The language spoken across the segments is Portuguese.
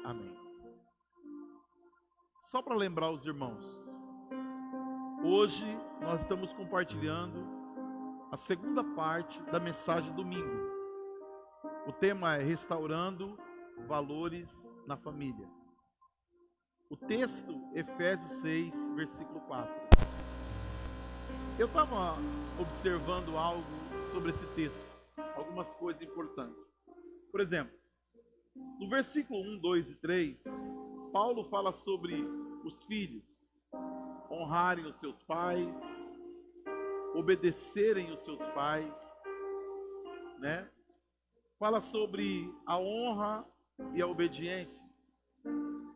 Amém. Só para lembrar os irmãos, hoje nós estamos compartilhando a segunda parte da mensagem domingo. O tema é restaurando valores na família. O texto, Efésios 6, versículo 4. Eu estava observando algo sobre esse texto, algumas coisas importantes. Por exemplo, no versículo 1, 2 e 3, Paulo fala sobre os filhos honrarem os seus pais, obedecerem os seus pais, né? Fala sobre a honra e a obediência.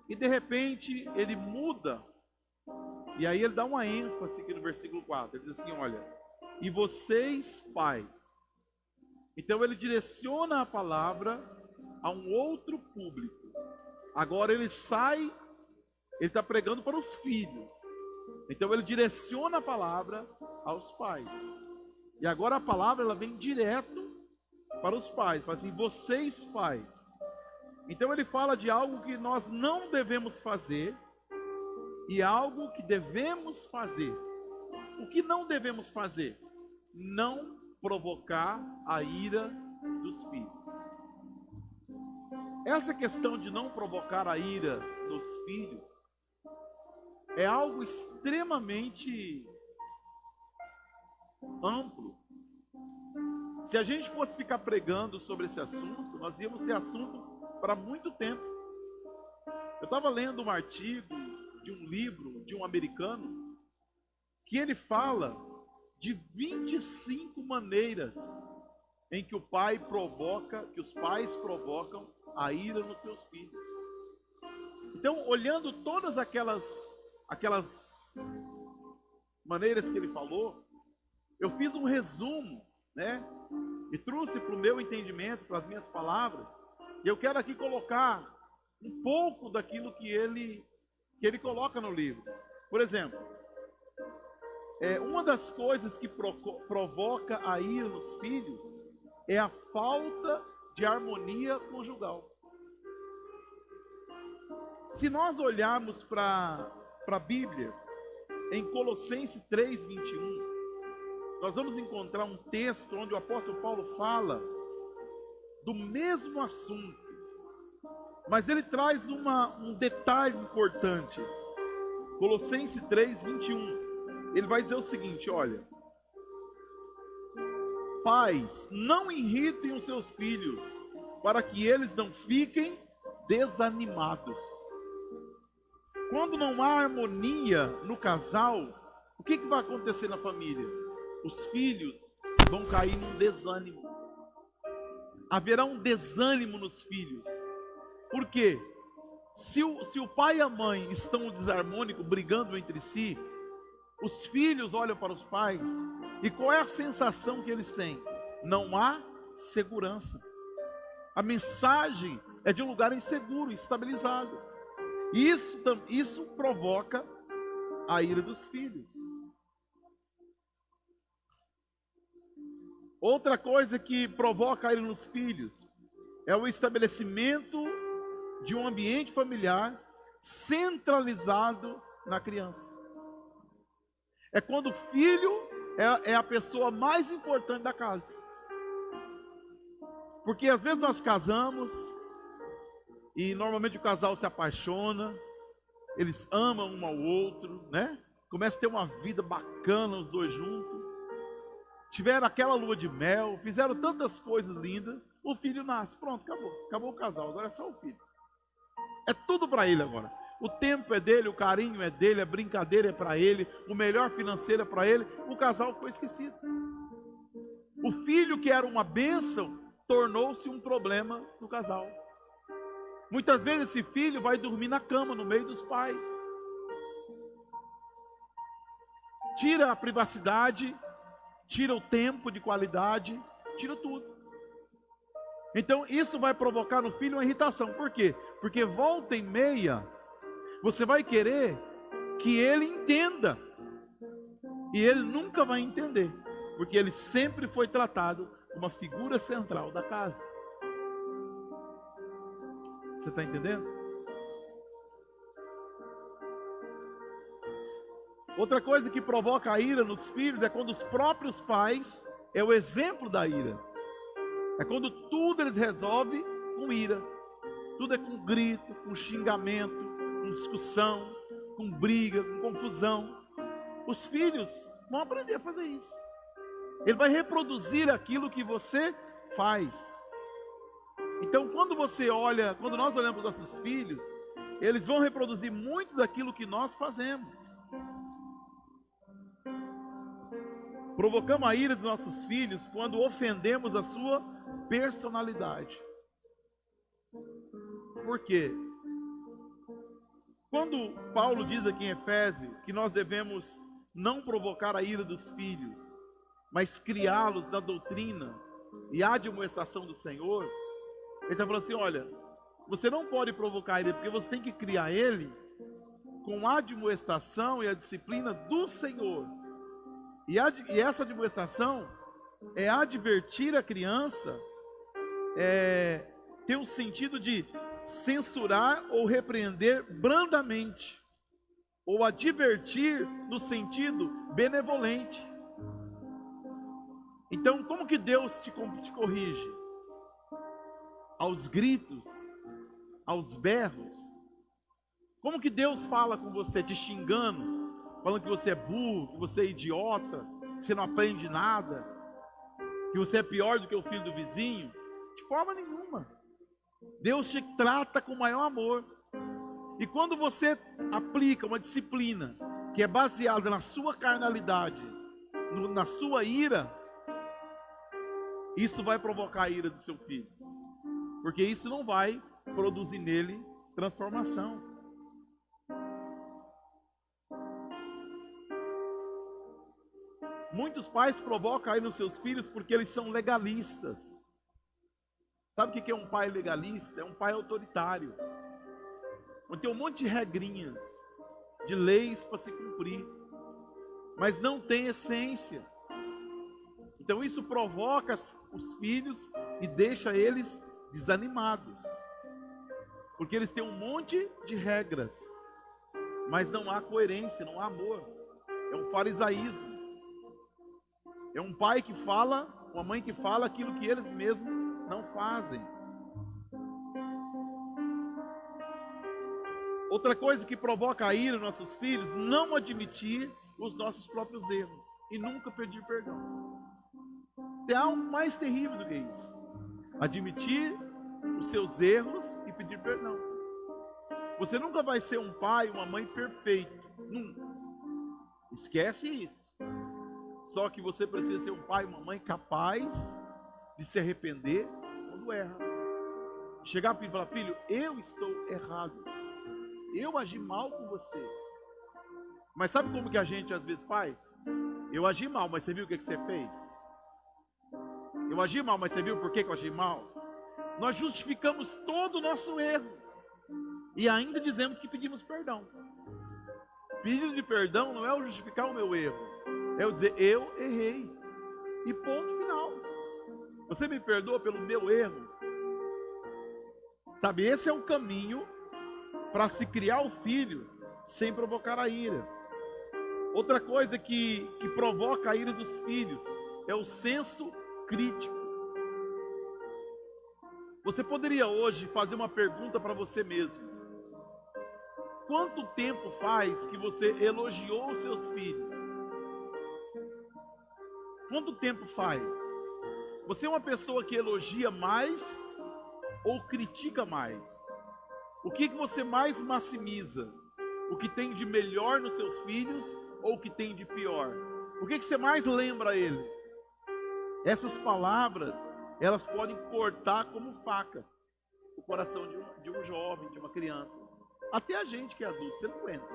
E de repente ele muda, e aí ele dá uma ênfase aqui no versículo 4. Ele diz assim: olha, e vocês pais. Então ele direciona a palavra a um outro público. Agora ele sai, ele está pregando para os filhos. Então ele direciona a palavra aos pais. E agora a palavra ela vem direto para os pais. Fala assim: vocês pais. Então ele fala de algo que nós não devemos fazer e algo que devemos fazer. O que não devemos fazer? Não provocar a ira dos filhos. Essa questão de não provocar a ira dos filhos é algo extremamente amplo. Se a gente fosse ficar pregando sobre esse assunto, nós íamos ter assunto para muito tempo. Eu estava lendo um artigo de um livro de um americano que ele fala de 25 maneiras em que os pais provocam a ira nos seus filhos. Então, olhando todas aquelas maneiras que ele falou, eu fiz um resumo, né? E trouxe para o meu entendimento, para as minhas palavras. E eu quero aqui colocar um pouco daquilo que ele coloca no livro. Por exemplo, uma das coisas que provoca a ira nos filhos é a falta de harmonia conjugal. Se nós olharmos para a Bíblia, em Colossenses 3, 21, nós vamos encontrar um texto onde o apóstolo Paulo fala do mesmo assunto, mas ele traz um detalhe importante. Colossenses 3, 21, ele vai dizer o seguinte: olha, pais, não irritem os seus filhos, para que eles não fiquem desanimados. Quando não há harmonia no casal, o que vai acontecer na família? Os filhos vão cair num desânimo. Haverá um desânimo nos filhos. Por quê? Se o pai e a mãe estão desarmônicos, brigando entre si, os filhos olham para os pais, e qual é a sensação que eles têm? Não há segurança. A mensagem é de um lugar inseguro, instabilizado. E isso provoca a ira dos filhos. Outra coisa que provoca a ira nos filhos é o estabelecimento de um ambiente familiar centralizado na criança. É quando o filho é a pessoa mais importante da casa. Porque às vezes nós casamos e normalmente o casal se apaixona, eles amam um ao outro, né? Começa a ter uma vida bacana os dois juntos. Tiveram aquela lua de mel, fizeram tantas coisas lindas, o filho nasce, pronto, acabou o casal, agora é só o filho. É tudo para ele agora. O tempo é dele, o carinho é dele, a brincadeira é para ele, o melhor financeiro é para ele. O casal foi esquecido. O filho que era uma bênção tornou-se um problema no casal. Muitas vezes esse filho vai dormir na cama, no meio dos pais. Tira a privacidade, tira o tempo de qualidade, tira tudo. Então isso vai provocar no filho uma irritação. Por quê? Porque volta e meia, você vai querer que ele entenda. E ele nunca vai entender. Porque ele sempre foi tratado como uma figura central da casa. Você está entendendo? Outra coisa que provoca a ira nos filhos é quando os próprios pais é o exemplo da ira. É quando tudo eles resolvem com ira. Tudo é com grito, com xingamento, com discussão, com briga, com confusão. Os filhos vão aprender a fazer isso. Ele vai reproduzir aquilo que você faz. Então, quando nós olhamos para os nossos filhos, eles vão reproduzir muito daquilo que nós fazemos. Provocamos a ira dos nossos filhos quando ofendemos a sua personalidade. Por quê? Quando Paulo diz aqui em Efésios que nós devemos não provocar a ira dos filhos, mas criá-los na doutrina e admoestação do Senhor, ele está falando assim, olha, você não pode provocar ele, porque você tem que criar ele com a admoestação e a disciplina do Senhor. E essa admoestação é advertir a criança, tem um sentido de censurar ou repreender brandamente, ou advertir no sentido benevolente. Então, como que Deus te corrige? Aos gritos, aos berros. Como que Deus fala com você, te xingando, falando que você é burro, que você é idiota, que você não aprende nada, que você é pior do que o filho do vizinho? De forma nenhuma. Deus te trata com o maior amor. E quando você aplica uma disciplina que é baseada na sua carnalidade, na sua ira, isso vai provocar a ira do seu filho. Porque isso não vai produzir nele transformação. Muitos pais provocam aí nos seus filhos porque eles são legalistas. Sabe o que é um pai legalista? É um pai autoritário. Onde tem um monte de regrinhas, de leis para se cumprir, mas não tem essência. Então isso provoca os filhos e deixa eles desanimados. Porque eles têm um monte de regras, mas não há coerência, não há amor. É um farisaísmo. É um pai que fala, uma mãe que fala aquilo que eles mesmos não fazem. Outra coisa que provoca a ira nos nossos filhos, não admitir os nossos próprios erros e nunca pedir perdão. Tem algo mais terrível do que isso. Admitir os seus erros e pedir perdão. Você nunca vai ser um pai, uma mãe perfeito. Nunca. Esquece isso. Só que você precisa ser um pai, uma mãe capaz de se arrepender quando erra. Chegar para ele e falar, filho, eu estou errado. Eu agi mal com você. Mas sabe como que a gente às vezes faz? Eu agi mal, mas você viu o que você fez? Eu agi mal, mas você viu por que eu agi mal? Nós justificamos todo o nosso erro. E ainda dizemos que pedimos perdão. Pedido de perdão não é o justificar o meu erro. É o dizer, eu errei. E ponto final. Você me perdoa pelo meu erro? Sabe, esse é o caminho para se criar o filho sem provocar a ira. Outra coisa que provoca a ira dos filhos é o senso crítico. Você poderia hoje fazer uma pergunta para você mesmo. Quanto tempo faz que você elogiou os seus filhos? Quanto tempo faz? Você é uma pessoa que elogia mais ou critica mais? O que você mais maximiza? O que tem de melhor nos seus filhos ou o que tem de pior? O que você mais lembra a ele? Essas palavras, elas podem cortar como faca o coração de um jovem, de uma criança. Até a gente que é adulto, você não aguenta.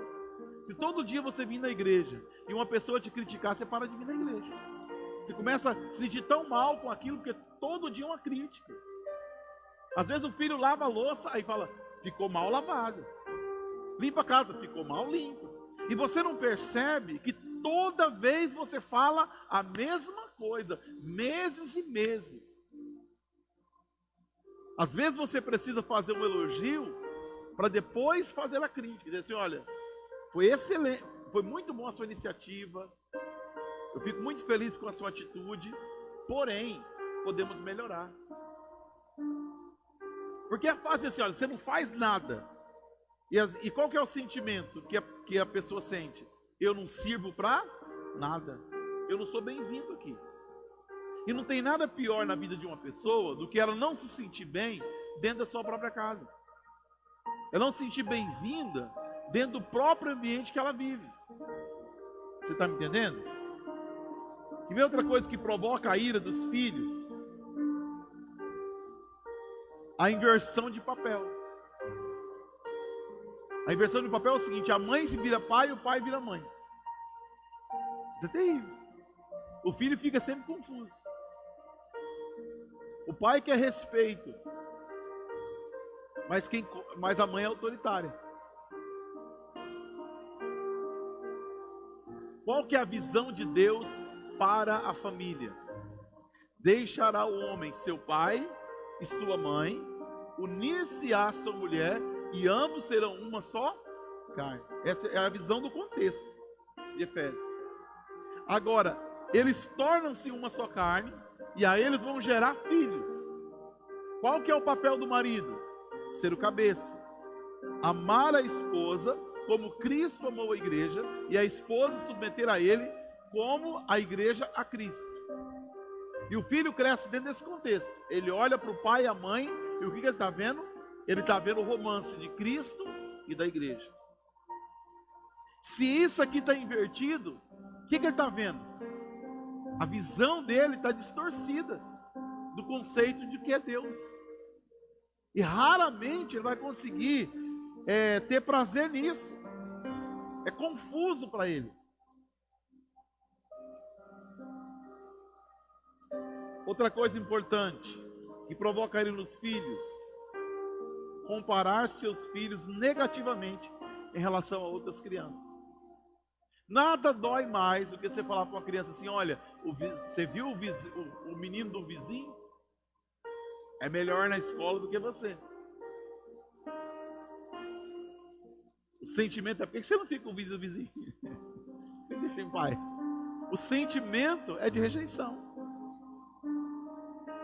Se todo dia você vir na igreja e uma pessoa te criticar, você para de vir na igreja. Você começa a se sentir tão mal com aquilo, porque todo dia é uma crítica. Às vezes o filho lava a louça, aí fala, ficou mal lavado. Limpa a casa, ficou mal limpo. E você não percebe que toda vez você fala a mesma coisa, meses e meses. Às vezes você precisa fazer um elogio para depois fazer a crítica. Dizer assim, olha, foi excelente, foi muito bom a sua iniciativa. Eu fico muito feliz com a sua atitude. Porém, podemos melhorar. Porque é fácil assim, olha, você não faz nada. E qual que é o sentimento que a pessoa sente? Eu não sirvo para nada. Eu não sou bem-vindo aqui. E não tem nada pior na vida de uma pessoa do que ela não se sentir bem dentro da sua própria casa. Ela não se sentir bem-vinda dentro do próprio ambiente que ela vive. Você está me entendendo? E vem outra coisa que provoca a ira dos filhos. A inversão de papel. A inversão de papel é o seguinte: a mãe se vira pai e o pai vira mãe. Isso é terrível. O filho fica sempre confuso. O pai quer respeito, mas a mãe é autoritária. Qual que é a visão de Deus para a família? Deixará o homem seu pai e sua mãe, unir-se à sua mulher, e ambos serão uma só carne. Essa é a visão do contexto de Efésios. Agora, eles tornam-se uma só carne, e aí eles vão gerar filhos. Qual que é o papel do marido? Ser o cabeça. Amar a esposa como Cristo amou a igreja, e a esposa submeter a ele como a igreja a Cristo. E o filho cresce dentro desse contexto. Ele olha para o pai e a mãe, e o que ele está vendo? Ele está vendo o romance de Cristo e da igreja. Se isso aqui está invertido, o que ele está vendo? A visão dele está distorcida do conceito de que é Deus. E raramente ele vai conseguir ter prazer nisso. É confuso para ele. Outra coisa importante que provoca ele nos filhos: comparar seus filhos negativamente em relação a outras crianças. Nada dói mais do que você falar para uma criança assim: olha, você viu o menino do vizinho? É melhor na escola do que você. O sentimento é: por que você não fica com o vídeo do vizinho? Deixa em paz. O sentimento é de rejeição.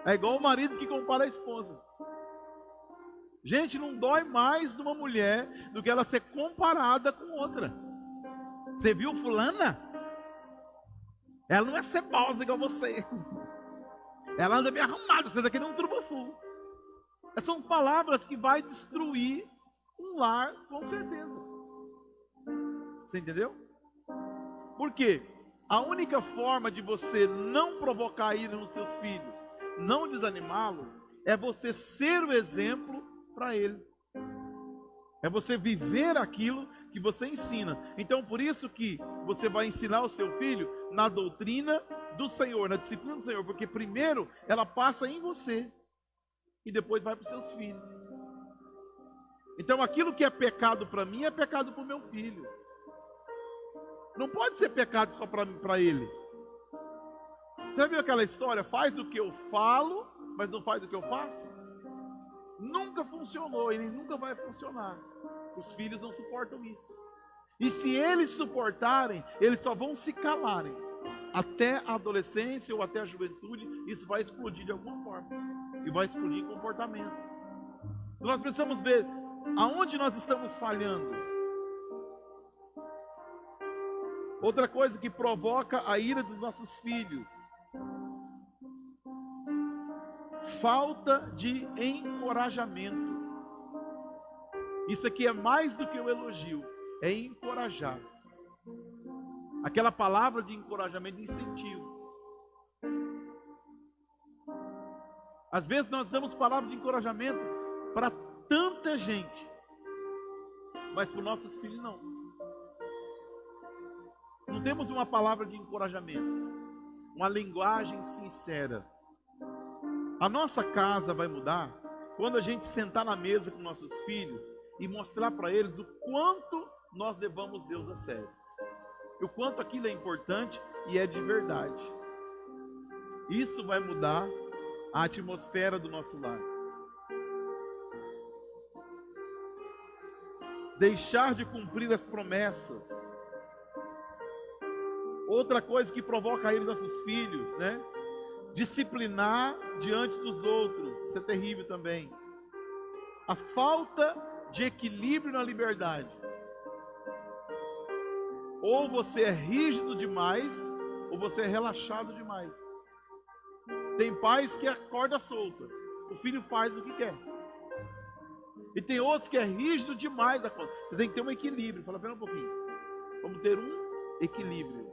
É igual o marido que compara a esposa. Gente, não dói mais numa mulher do que ela ser comparada com outra. Você viu fulana? Ela não é cebosa igual você. Ela anda bem arrumada, você daqui não é um trubufu. São palavras que vai destruir um lar, com certeza. Você entendeu? Por quê? A única forma de você não provocar ira nos seus filhos, não desanimá-los, é você ser o exemplo para ele. É você viver aquilo que você ensina. Então, por isso que você vai ensinar o seu filho na doutrina do Senhor, na disciplina do Senhor, porque primeiro ela passa em você e depois vai para os seus filhos. Então, aquilo que é pecado para mim é pecado para o meu filho. Não pode ser pecado só para ele. Você já viu aquela história? Faz o que eu falo, mas não faz o que eu faço? Nunca funcionou e nem nunca vai funcionar. Os filhos não suportam isso. E se eles suportarem, eles só vão se calarem. Até a adolescência ou até a juventude, isso vai explodir de alguma forma. E vai explodir em comportamento. Nós precisamos ver aonde nós estamos falhando. Outra coisa que provoca a ira dos nossos filhos: falta de encorajamento. Isso aqui é mais do que um elogio, é encorajar. Aquela palavra de encorajamento, de incentivo. Às vezes nós damos palavra de encorajamento para tanta gente, mas para os nossos filhos não. Não temos uma palavra de encorajamento, uma linguagem sincera. A nossa casa vai mudar quando a gente sentar na mesa com nossos filhos e mostrar para eles o quanto nós levamos Deus a sério. E o quanto aquilo é importante e é de verdade. Isso vai mudar a atmosfera do nosso lar. deixar de cumprir as promessas. Outra coisa que provoca a ira dos nossos filhos, né? Disciplinar diante dos outros, isso é terrível também. A falta de equilíbrio na liberdade. Ou você é rígido demais, ou você é relaxado demais. Tem pais que acorda solta, o filho faz o que quer. E tem outros que é rígido demais da conta. Você tem que ter um equilíbrio. Fala, pera um pouquinho. Vamos ter um equilíbrio.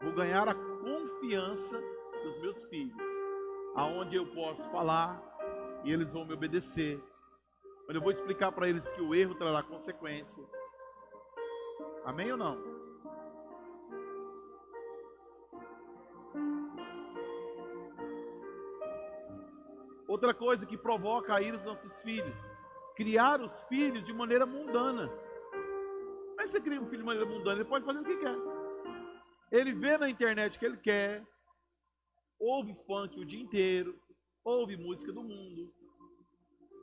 Vou ganhar a confiança dos meus filhos, aonde eu posso falar e eles vão me obedecer. Mas eu vou explicar para eles que o erro trará consequência. Amém ou não? Outra coisa que provoca a ira dos nossos filhos: criar os filhos de maneira mundana. Mas você cria um filho de maneira mundana, ele pode fazer o que quer. Ele vê na internet o que ele quer, ouve funk o dia inteiro, ouve música do mundo.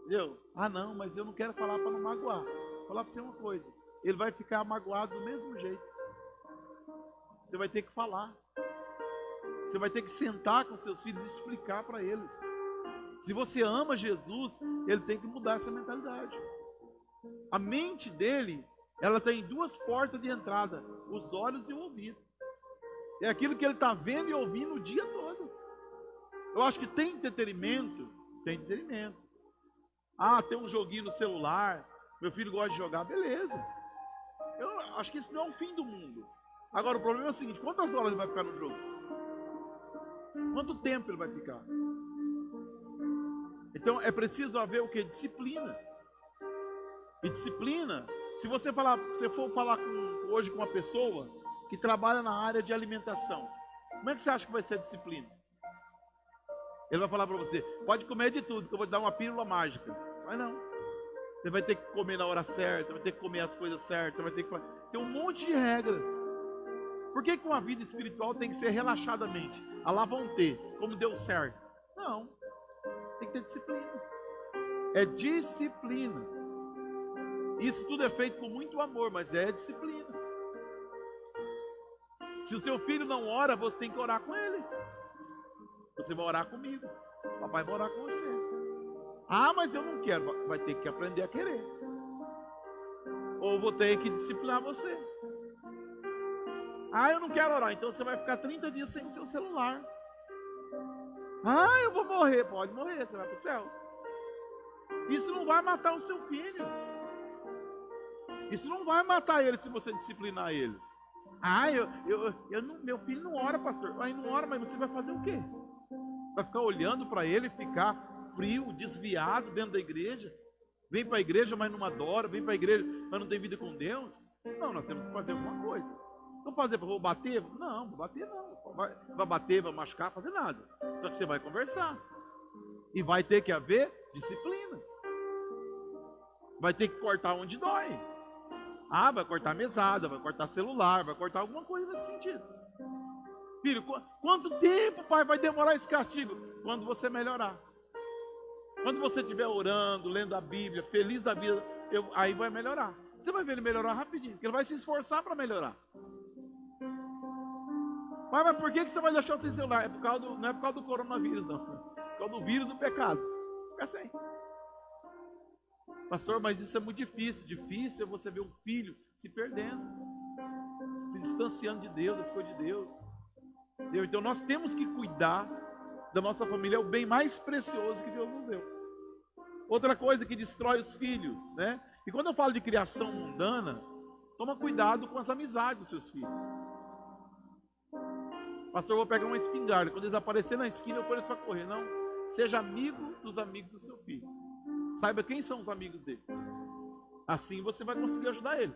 Entendeu? Ah não, mas eu não quero falar para não magoar. Vou falar para você uma coisa: ele vai ficar magoado do mesmo jeito. Você vai ter que falar. Você vai ter que sentar com seus filhos e explicar para eles. Se você ama Jesus, ele tem que mudar essa mentalidade. A mente dele, ela tem duas portas de entrada: os olhos e o ouvido. É aquilo que ele está vendo e ouvindo o dia todo. Eu acho que tem entretenimento. Tem entretenimento. Ah, tem um joguinho no celular. Meu filho gosta de jogar, beleza. Eu acho que isso não é o fim do mundo. Agora o problema é o seguinte: quantas horas ele vai ficar no jogo? Quanto tempo ele vai ficar? Então é preciso haver o que? Disciplina. E disciplina, se você for falar hoje com uma pessoa que trabalha na área de alimentação, como é que você acha que vai ser a disciplina? Ele vai falar para você: pode comer de tudo, que eu vou te dar uma pílula mágica. Mas não. Você vai ter que comer na hora certa, vai ter que comer as coisas certas, vai ter que... Tem um monte de regras. Por que uma vida espiritual tem que ser relaxadamente? Ah, lá vão ter, como deu certo. Não. Tem que ter disciplina. É disciplina. Isso tudo é feito com muito amor, mas é disciplina. Se o seu filho não ora, você tem que orar com ele. Você vai orar comigo. Papai vai orar com você. Ah, mas eu não quero. Vai ter que aprender a querer. Ou vou ter que disciplinar você. Ah, eu não quero orar. Então você vai ficar 30 dias sem o seu celular. Ah, eu vou morrer. Pode morrer, você vai para o céu. Isso não vai matar o seu filho. Isso não vai matar ele se você disciplinar ele. Ah, meu filho não ora, pastor. Aí não ora, mas você vai fazer o quê? Vai ficar olhando para ele, ficar frio, desviado dentro da igreja? Vem para a igreja, mas não adora. Vem para a igreja, mas não tem vida com Deus? Não, nós temos que fazer alguma coisa. Vou fazer, vou bater? Não, vou bater não. Vai bater, vai machucar, fazer nada. Só que você vai conversar. E vai ter que haver disciplina. Vai ter que cortar onde dói. Ah, vai cortar mesada, vai cortar celular, vai cortar alguma coisa nesse sentido. Filho, quanto tempo, pai, vai demorar esse castigo? Quando você melhorar. Quando você estiver orando, lendo a Bíblia, feliz da vida, aí vai melhorar. Você vai ver ele melhorar rapidinho, porque ele vai se esforçar para melhorar. Mas por que você vai deixar o seu celular? Não é por causa do coronavírus, não. É por causa do vírus do pecado. Fica assim. Pastor, mas isso é muito difícil. Difícil é você ver um filho se perdendo, se distanciando de Deus, das coisas de Deus. Então nós temos que cuidar da nossa família. É o bem mais precioso que Deus nos deu. Outra coisa que destrói os filhos, né? E quando eu falo de criação mundana, toma cuidado com as amizades dos seus filhos. Pastor, eu vou pegar uma espingarda. Quando eles aparecerem na esquina, eu ponho eles para correr. Não. Seja amigo dos amigos do seu filho. Saiba quem são os amigos dele. Assim você vai conseguir ajudar ele.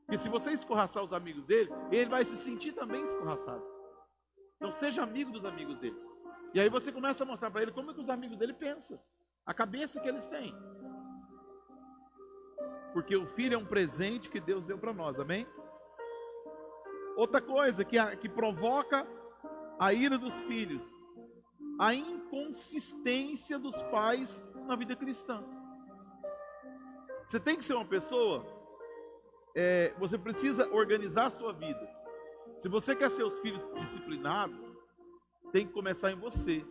Porque se você escorraçar os amigos dele, ele vai se sentir também escorraçado. Então seja amigo dos amigos dele. E aí você começa a mostrar para ele como é que os amigos dele pensam. A cabeça que eles têm. Porque o filho é um presente que Deus deu para nós, amém? Outra coisa que provoca a ira dos filhos: a inconsistência dos pais na vida cristã. Você tem que ser uma pessoa você precisa organizar a sua vida. Se você quer seus filhos disciplinados, tem que começar em você.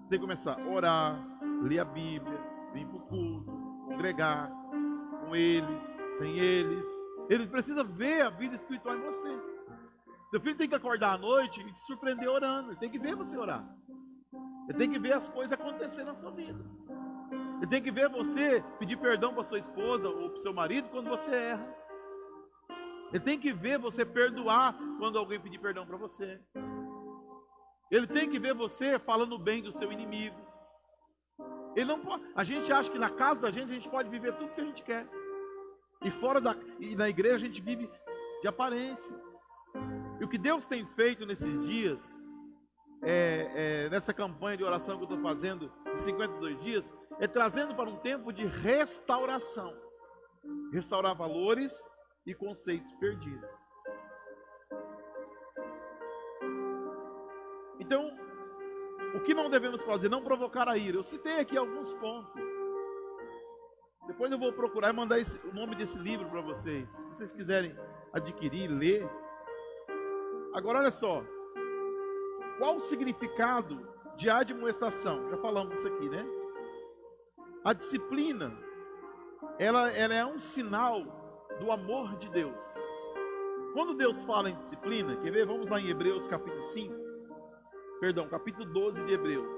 Tem que começar a orar, ler a Bíblia, vir para o culto, congregar com eles, sem eles. Eles precisam ver a vida espiritual em você. Seu filho tem que acordar à noite e te surpreender orando. Ele tem que ver você orar. Ele tem que ver as coisas acontecer na sua vida. Ele tem que ver você pedir perdão para sua esposa ou para o seu marido quando você erra. Ele tem que ver você perdoar quando alguém pedir perdão para você. Ele tem que ver você falando bem do seu inimigo. Ele não pode, a gente acha que na casa da gente a gente pode viver tudo que a gente quer. E na igreja a gente vive de aparência. E o que Deus tem feito nesses dias, nessa campanha de oração que eu estou fazendo, de 52 dias, é trazendo para um tempo de restauração. Restaurar valores e conceitos perdidos. Então, o que não devemos fazer? Não provocar a ira. Eu citei aqui alguns pontos. Depois eu vou procurar e mandar o nome desse livro para vocês. Se vocês quiserem adquirir, ler. Agora olha só. Qual o significado de admoestação? Já falamos isso aqui, né? A disciplina, ela é um sinal do amor de Deus. Quando Deus fala em disciplina, quer ver? Vamos lá em Hebreus capítulo 5. Capítulo 12 de Hebreus.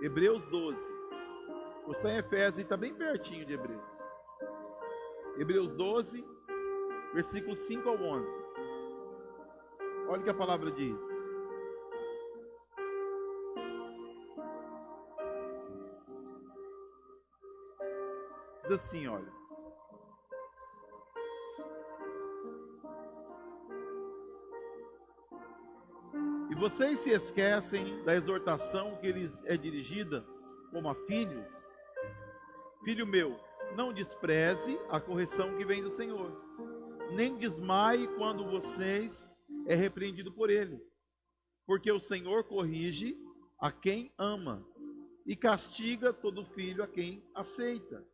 Hebreus 12. Você está em Efésios e está bem pertinho de Hebreus. Hebreus 12, versículos 5 ao 11. Olha o que a palavra diz. Diz assim, olha. E vocês se esquecem da exortação que lhes é dirigida como a filhos? Filho meu, não despreze a correção que vem do Senhor, nem desmaie quando vocês é repreendido por ele. Porque o Senhor corrige a quem ama e castiga todo filho a quem aceita.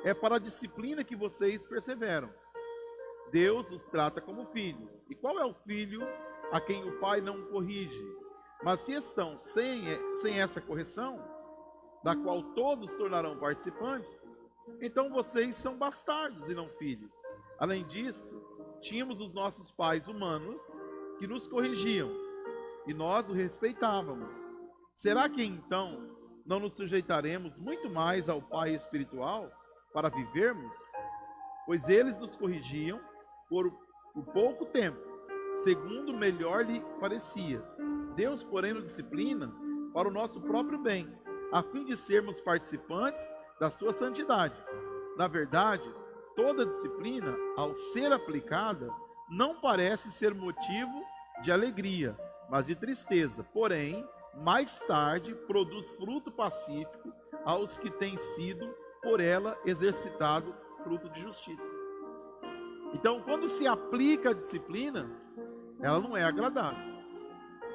É para a disciplina que vocês perseveram. Deus os trata como filhos. E qual é o filho a quem o pai não corrige? Mas se estão sem essa correção, da qual todos tornarão participantes, então vocês são bastardos e não filhos. Além disso, tínhamos os nossos pais humanos que nos corrigiam, e nós o respeitávamos. Será que então não nos sujeitaremos muito mais ao Pai espiritual para vivermos? Pois eles nos corrigiam por pouco tempo, segundo melhor lhe parecia. Deus, porém, nos disciplina para o nosso próprio bem, a fim de sermos participantes da sua santidade. Na verdade, toda disciplina, ao ser aplicada, não parece ser motivo de alegria, mas de tristeza. Porém, mais tarde, produz fruto pacífico aos que têm sido, por ela, exercitado fruto de justiça. Então, quando se aplica a disciplina, ela não é agradável,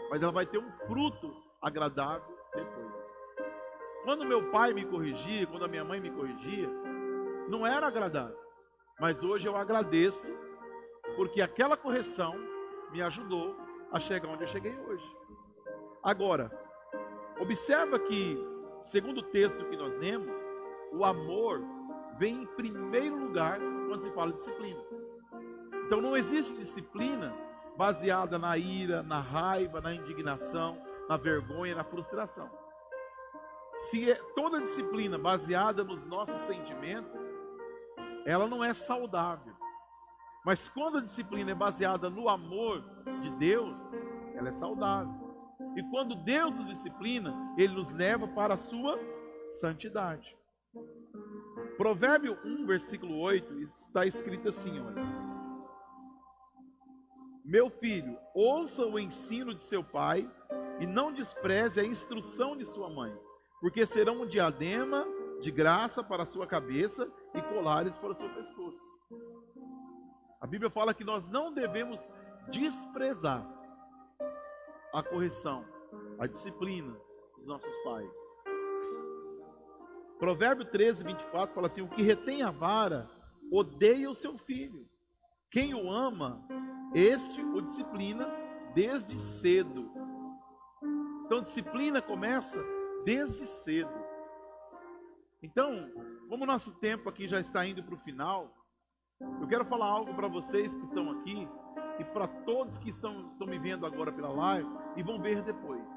mas ela vai ter um fruto agradável depois. Quando meu pai me corrigia, quando a minha mãe me corrigia, não era agradável, mas hoje eu agradeço, porque aquela correção me ajudou a chegar onde eu cheguei hoje. Agora, observa que, segundo o texto que nós lemos, o amor vem em primeiro lugar quando se fala de disciplina. Então não existe disciplina baseada na ira, na raiva, na indignação, na vergonha, na frustração. Se é toda disciplina baseada nos nossos sentimentos, ela não é saudável. Mas quando a disciplina é baseada no amor de Deus, ela é saudável. E quando Deus nos disciplina, Ele nos leva para a sua santidade. Provérbio 1, versículo 8, está escrito assim, olha. Meu filho, ouça o ensino de seu pai e não despreze a instrução de sua mãe, porque serão um diadema de graça para a sua cabeça e colares para o seu pescoço. A Bíblia fala que nós não devemos desprezar a correção, a disciplina dos nossos pais. Provérbio 13, 24 fala assim: o que retém a vara odeia o seu filho. Quem o ama, este o disciplina desde cedo. Então, disciplina começa desde cedo. Então, como o nosso tempo aqui já está indo para o final, eu quero falar algo para vocês que estão aqui e para todos que estão me vendo agora pela live e vão ver depois.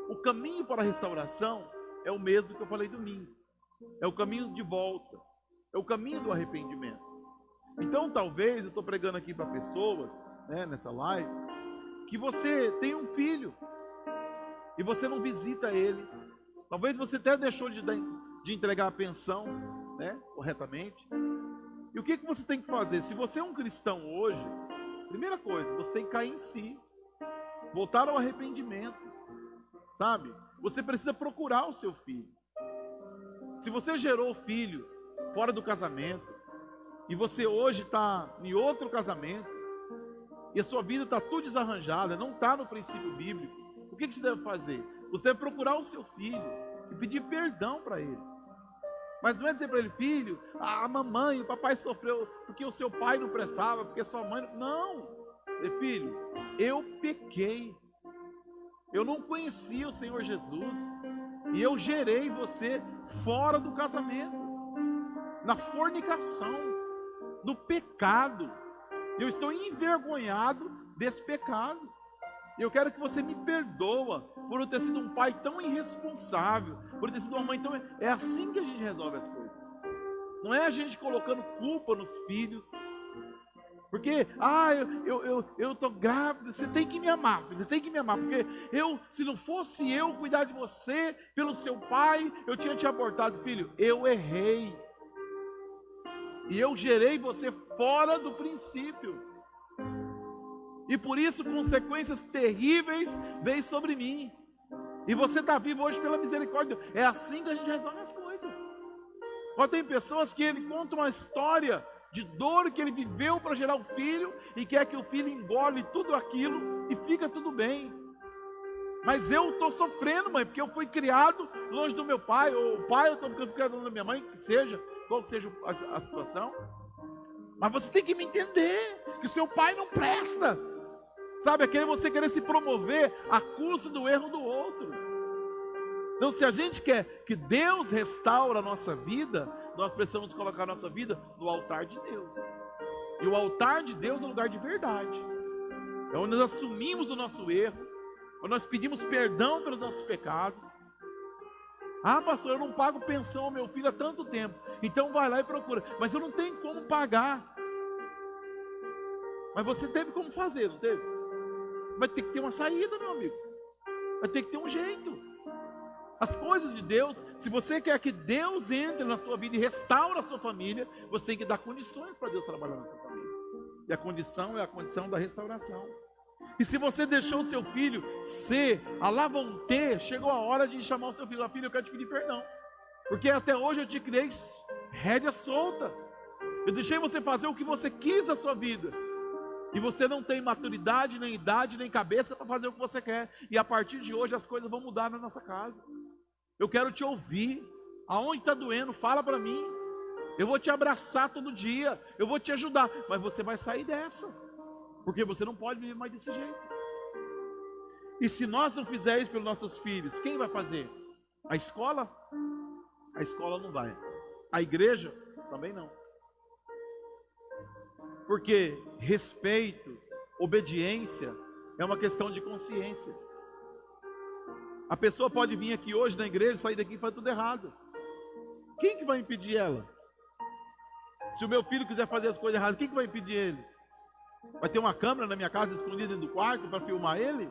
O caminho para a restauração é o mesmo que eu falei domingo. É o caminho de volta. É o caminho do arrependimento. Então, talvez, eu estou pregando aqui para pessoas, né, nessa live, que você tem um filho e você não visita ele. Talvez você até deixou de entregar a pensão, né, corretamente. E o que você tem que fazer? Se você é um cristão hoje, primeira coisa, você tem que cair em si, voltar ao arrependimento, sabe? Você precisa procurar o seu filho. Se você gerou filho fora do casamento, e você hoje está em outro casamento, e a sua vida está tudo desarranjada, não está no princípio bíblico, o que você deve fazer? Você deve procurar o seu filho e pedir perdão para ele. Mas não é dizer para ele: filho, a mamãe, o papai sofreu porque o seu pai não prestava, porque sua mãe não. Filho, eu pequei, eu não conhecia o Senhor Jesus, e eu gerei você fora do casamento, na fornicação, no pecado. Eu estou envergonhado desse pecado. Eu quero que você me perdoa por eu ter sido um pai tão irresponsável, por eu ter sido uma mãe tão... É assim que a gente resolve as coisas. Não é a gente colocando culpa nos filhos. Porque, eu estou grávida, você tem que me amar, você tem que me amar. Porque se não fosse eu cuidar de você, pelo seu pai, eu tinha te abortado. Filho, eu errei. E eu gerei você fora do princípio. E por isso consequências terríveis veio sobre mim. E você está vivo hoje pela misericórdia. É assim que a gente resolve as coisas. Ó, tem pessoas que ele conta uma história de dor que ele viveu para gerar o filho, e quer que o filho engole tudo aquilo e fica tudo bem. Mas eu estou sofrendo, mãe, porque eu fui criado longe do meu pai, ou o pai, eu estou criado longe da minha mãe, que seja, qual que seja a situação. Mas você tem que me entender, que o seu pai não presta. Sabe, você querer se promover à custa do erro do outro. Então, se a gente quer que Deus restaure a nossa vida, nós precisamos colocar a nossa vida no altar de Deus. E o altar de Deus é um lugar de verdade. É onde nós assumimos o nosso erro, onde nós pedimos perdão pelos nossos pecados. Ah, pastor, eu não pago pensão ao meu filho há tanto tempo. Então vai lá e procura. Mas eu não tenho como pagar. Mas você teve como fazer, não teve? Vai ter que ter uma saída, meu amigo. Vai ter que ter um jeito. As coisas de Deus, se você quer que Deus entre na sua vida e restaure a sua família, você tem que dar condições para Deus trabalhar na sua família. E a condição é a condição da restauração. E se você deixou o seu filho ser a lá vão ter, chegou a hora de chamar o seu filho: filho, eu quero te pedir perdão, porque até hoje eu te criei rédea solta. Eu deixei você fazer o que você quis da sua vida. E você não tem maturidade, nem idade, nem cabeça para fazer o que você quer. E a partir de hoje as coisas vão mudar na nossa casa. Eu quero te ouvir. Aonde está doendo, fala para mim. Eu vou te abraçar todo dia. Eu vou te ajudar. Mas você vai sair dessa. Porque você não pode viver mais desse jeito. E se nós não fizermos isso pelos nossos filhos, quem vai fazer? A escola? A escola não vai. A igreja? Também não. Porque respeito, obediência é uma questão de consciência. A pessoa pode vir aqui hoje na igreja, sair daqui e fazer tudo errado. Quem que vai impedir ela? Se o meu filho quiser fazer as coisas erradas, quem que vai impedir ele? Vai ter uma câmera na minha casa escondida dentro do quarto para filmar ele?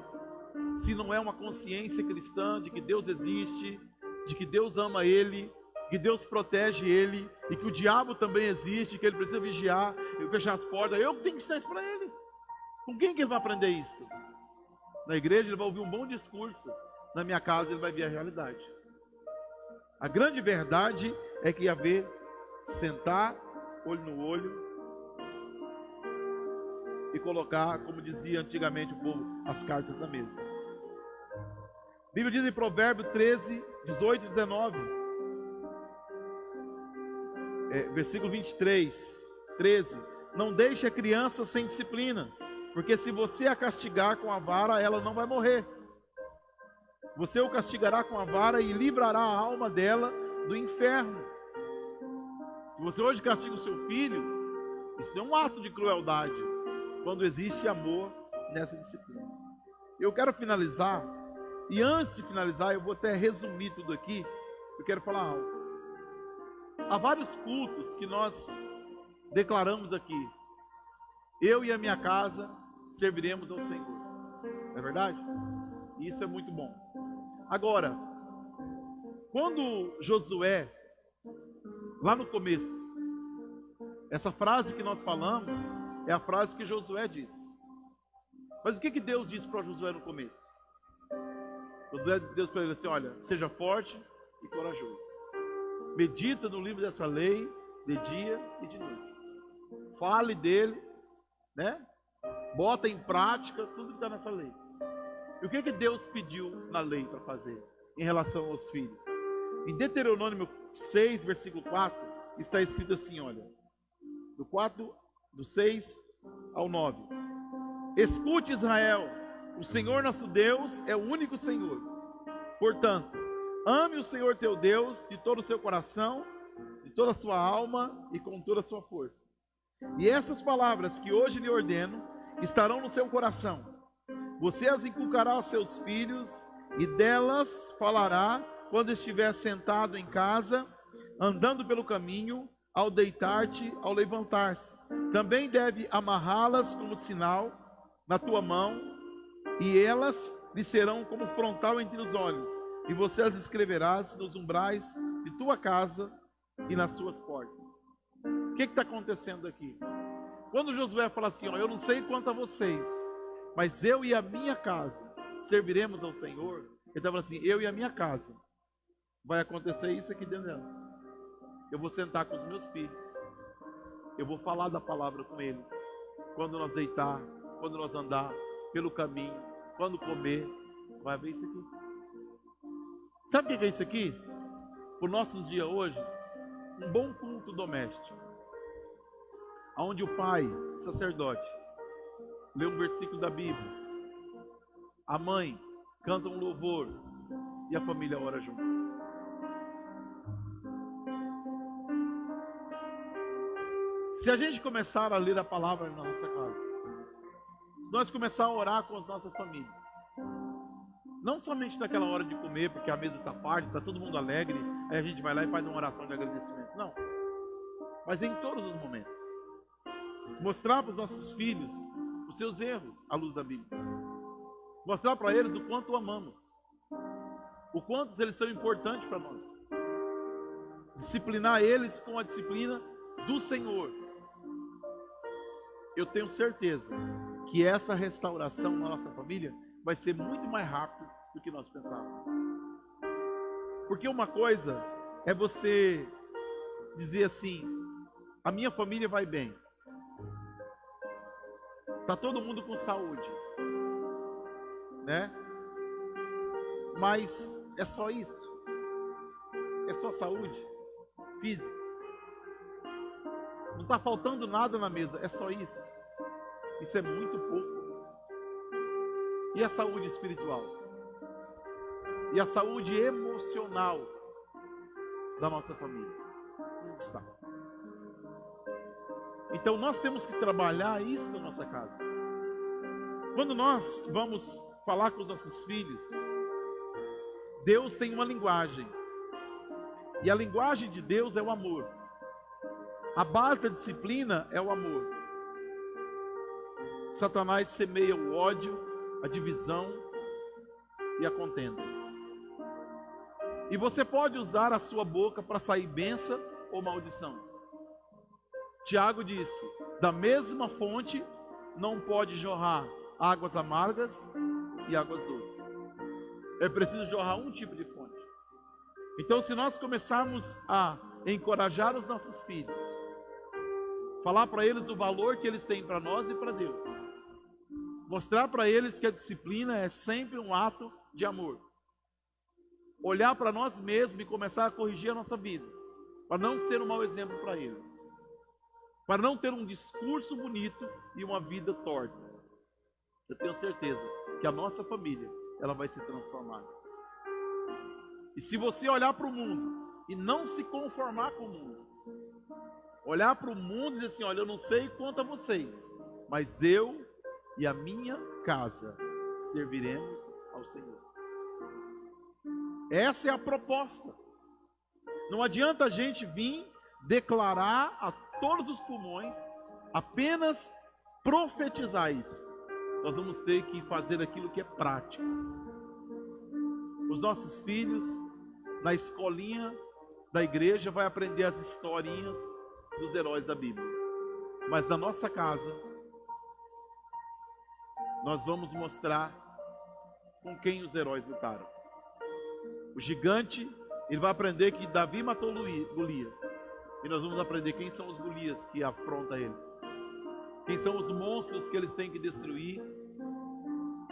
Se não é uma consciência cristã de que Deus existe, de que Deus ama ele, que Deus protege ele, e que o diabo também existe, que ele precisa vigiar e fechar as portas, eu tenho que ensinar isso para ele. Com quem que ele vai aprender isso? Na igreja ele vai ouvir um bom discurso, na minha casa ele vai ver a realidade. A grande verdade é que ia ver, sentar, olho no olho, e colocar, como dizia antigamente o povo, as cartas na mesa. A Bíblia diz em Provérbios 13, 18 e 19, versículo 23, 13. Não deixe a criança sem disciplina, porque se você a castigar com a vara, ela não vai morrer. Você o castigará com a vara e livrará a alma dela do inferno. Se você hoje castiga o seu filho, isso é um ato de crueldade, quando existe amor nessa disciplina. Eu quero finalizar, e antes de finalizar, eu vou até resumir tudo aqui. Eu quero falar algo. Há vários cultos que nós declaramos aqui: eu e a minha casa serviremos ao Senhor. Não é verdade? Isso é muito bom. Agora, quando Josué, lá no começo, essa frase que nós falamos é a frase que Josué disse. Mas o que Deus disse para Josué no começo? Deus para ele assim: olha, seja forte e corajoso. Medita no livro dessa lei de dia e de noite. Fale dele, né? Bota em prática tudo que está nessa lei. E o que Deus pediu na lei para fazer em relação aos filhos? Em Deuteronômio 6, versículo 4, está escrito assim, olha, do 6 ao 9. Escute, Israel, o Senhor nosso Deus é o único Senhor. Portanto, ame o Senhor teu Deus de todo o seu coração, de toda a sua alma e com toda a sua força. E essas palavras que hoje lhe ordeno estarão no seu coração. Você as inculcará aos seus filhos e delas falará quando estiver sentado em casa, andando pelo caminho, ao deitar-te, ao levantar-se. Também deve amarrá-las como sinal na tua mão, e elas lhe serão como frontal entre os olhos, e você as escreverás nos umbrais de tua casa e nas suas portas. O que está acontecendo aqui? Quando Josué fala assim, ó, eu não sei quanto a vocês, mas eu e a minha casa serviremos ao Senhor, ele está falando assim, eu e a minha casa, vai acontecer isso aqui dentro dela. Eu vou sentar com os meus filhos, eu vou falar da palavra com eles, quando nós deitar, quando nós andar pelo caminho, quando comer, vai ver isso aqui. Sabe o que é isso aqui? Para os nossos dias hoje, um bom culto doméstico, onde o pai, sacerdote, lê um versículo da Bíblia, a mãe canta um louvor e a família ora junto. Se a gente começar a ler a palavra na nossa casa, se nós começar a orar com as nossas famílias, não somente naquela hora de comer, porque a mesa está farta, está todo mundo alegre, aí a gente vai lá e faz uma oração de agradecimento, não, mas em todos os momentos, mostrar para os nossos filhos os seus erros à luz da Bíblia, mostrar para eles o quanto o amamos, o quanto eles são importantes para nós, disciplinar eles com a disciplina do Senhor. Eu tenho certeza que essa restauração na nossa família vai ser muito mais rápido do que nós pensávamos. Porque uma coisa é você dizer assim, a minha família vai bem, está todo mundo com saúde, né? Mas é só isso? É só saúde física? Não está faltando nada na mesa, é só isso? Isso é muito pouco. E a saúde espiritual? E a saúde emocional da nossa família? Como está? Então nós temos que trabalhar isso na nossa casa. Quando nós vamos falar com os nossos filhos, Deus tem uma linguagem. E a linguagem de Deus é o amor. A base da disciplina é o amor. Satanás semeia o ódio, a divisão e a contenda. E você pode usar a sua boca para sair bênção ou maldição. Tiago disse, da mesma fonte não pode jorrar águas amargas e águas doces. É preciso jorrar um tipo de fonte. Então, se nós começarmos a encorajar os nossos filhos, falar para eles o valor que eles têm para nós e para Deus, mostrar para eles que a disciplina é sempre um ato de amor, olhar para nós mesmos e começar a corrigir a nossa vida, para não ser um mau exemplo para eles. para não ter um discurso bonito e uma vida torta. Eu tenho certeza que a nossa família, ela vai se transformar. E se você olhar para o mundo e não se conformar com o mundo, olhar para o mundo e dizer assim, olha, eu não sei quanto a vocês, mas eu e a minha casa serviremos ao Senhor. Essa é a proposta. Não adianta a gente vir declarar a todos os pulmões, apenas profetizar isso. Nós vamos ter que fazer aquilo que é prático. Os nossos filhos, na escolinha da igreja, vai aprender as historinhas dos heróis da Bíblia. Mas na nossa casa, nós vamos mostrar com quem os heróis lutaram. O gigante, ele vai aprender que Davi matou Golias. E nós vamos aprender quem são os Golias que afrontam eles. Quem são os monstros que eles têm que destruir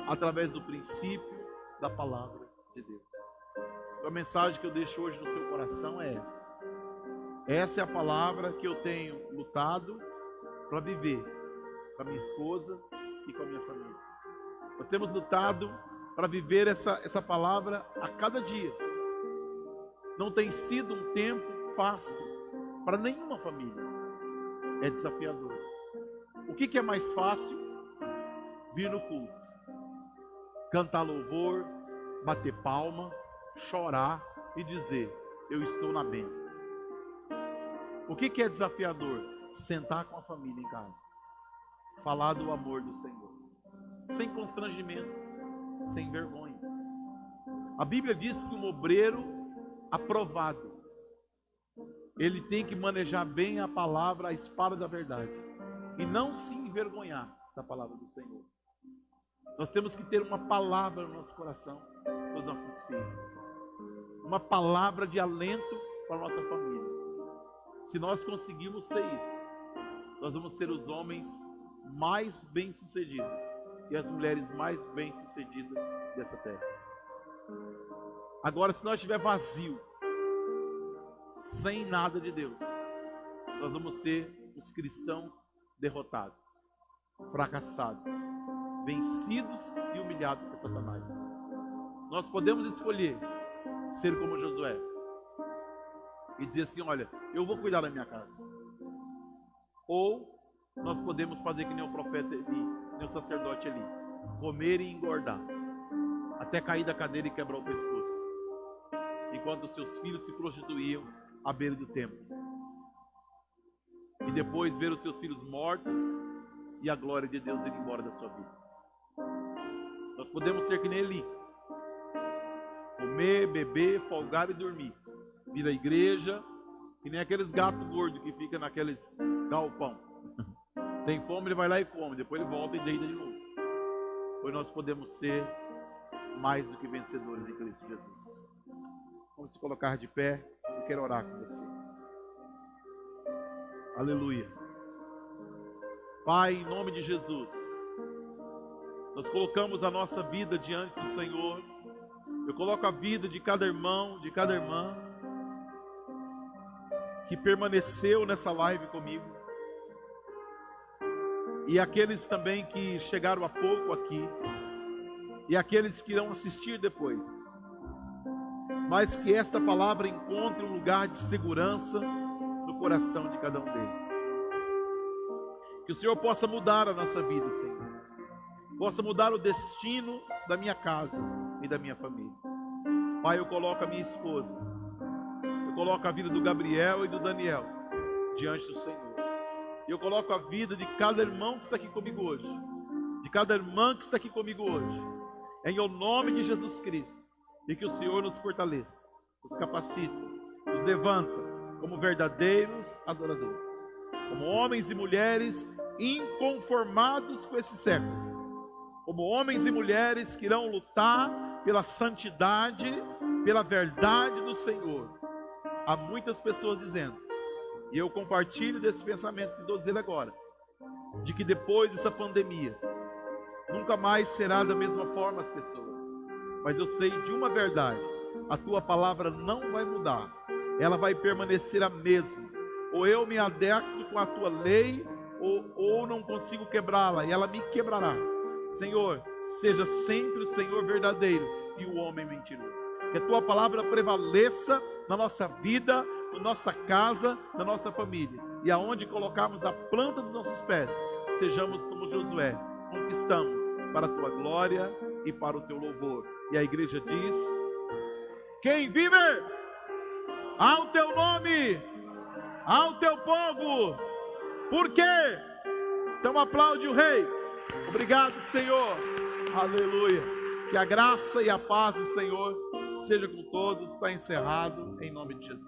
através do princípio da palavra de Deus. Então, a mensagem que eu deixo hoje no seu coração é essa. Essa é a palavra que eu tenho lutado para viver com a minha esposa e com a minha família. Nós temos lutado para viver essa palavra a cada dia. Não tem sido um tempo fácil para nenhuma família. É desafiador. O que é mais fácil? Vir no culto, cantar louvor, bater palma, chorar e dizer, eu estou na bênção. O que é desafiador? Sentar com a família em casa, falar do amor do Senhor, sem constrangimento, sem vergonha. A Bíblia diz que um obreiro aprovado, ele tem que manejar bem a palavra, a espada da verdade, e não se envergonhar da palavra do Senhor. Nós temos que ter uma palavra no nosso coração para os nossos filhos, uma palavra de alento para a nossa família. Se nós conseguirmos ter isso, nós vamos ser os homens mais bem-sucedidos e as mulheres mais bem-sucedidas dessa terra. Agora, se nós estiver vazio, sem nada de Deus, nós vamos ser os cristãos derrotados, fracassados, vencidos e humilhados por Satanás. Nós podemos escolher ser como Josué e dizer assim, olha, eu vou cuidar da minha casa. Ou nós podemos fazer que nem o profeta Eli, que nem o sacerdote Eli, comer e engordar, até cair da cadeira e quebrar o pescoço, enquanto os seus filhos se prostituíam à beira do templo. E depois ver os seus filhos mortos e a glória de Deus ir embora da sua vida. Nós podemos ser que nem Eli, comer, beber, folgar e dormir, vir à igreja, que nem aqueles gatos gordos que ficam naqueles galpão. Tem fome, ele vai lá e come, depois ele volta e deita de novo. Pois nós podemos ser mais do que vencedores em Cristo Jesus. Vamos se colocar de pé, eu quero orar com você. Aleluia. Pai, em nome de Jesus, nós colocamos a nossa vida diante do Senhor. Eu coloco a vida de cada irmão, de cada irmã que permaneceu nessa live comigo, e aqueles também que chegaram há pouco aqui, e aqueles que irão assistir depois, mas que esta palavra encontre um lugar de segurança no coração de cada um deles. Que o Senhor possa mudar a nossa vida, Senhor, possa mudar o destino da minha casa e da minha família. Pai, eu coloco a minha esposa, eu coloco a vida do Gabriel e do Daniel diante do Senhor. E eu coloco a vida de cada irmão que está aqui comigo hoje, de cada irmã que está aqui comigo hoje, em o nome de Jesus Cristo. E que o Senhor nos fortaleça, nos capacita, nos levanta como verdadeiros adoradores, como homens e mulheres inconformados com esse século, como homens e mulheres que irão lutar pela santidade, pela verdade do Senhor. Há muitas pessoas dizendo, e eu compartilho desse pensamento que estou dizendo agora, de que depois dessa pandemia, nunca mais será da mesma forma as pessoas. Mas eu sei de uma verdade, a tua palavra não vai mudar, ela vai permanecer a mesma. Ou eu me adequo com a tua lei, ou não consigo quebrá-la, e ela me quebrará. Senhor, seja sempre o Senhor verdadeiro e o homem mentiroso. Que a tua palavra prevaleça na nossa vida, na nossa casa, na nossa família. E aonde colocarmos a planta dos nossos pés, sejamos como Josué, conquistamos para a tua glória e para o teu louvor. E a igreja diz: quem vive ao teu nome, ao teu povo. Por quê? Então aplaude o rei. Obrigado, Senhor. Aleluia. Que a graça e a paz do Senhor seja com todos. Está encerrado em nome de Jesus.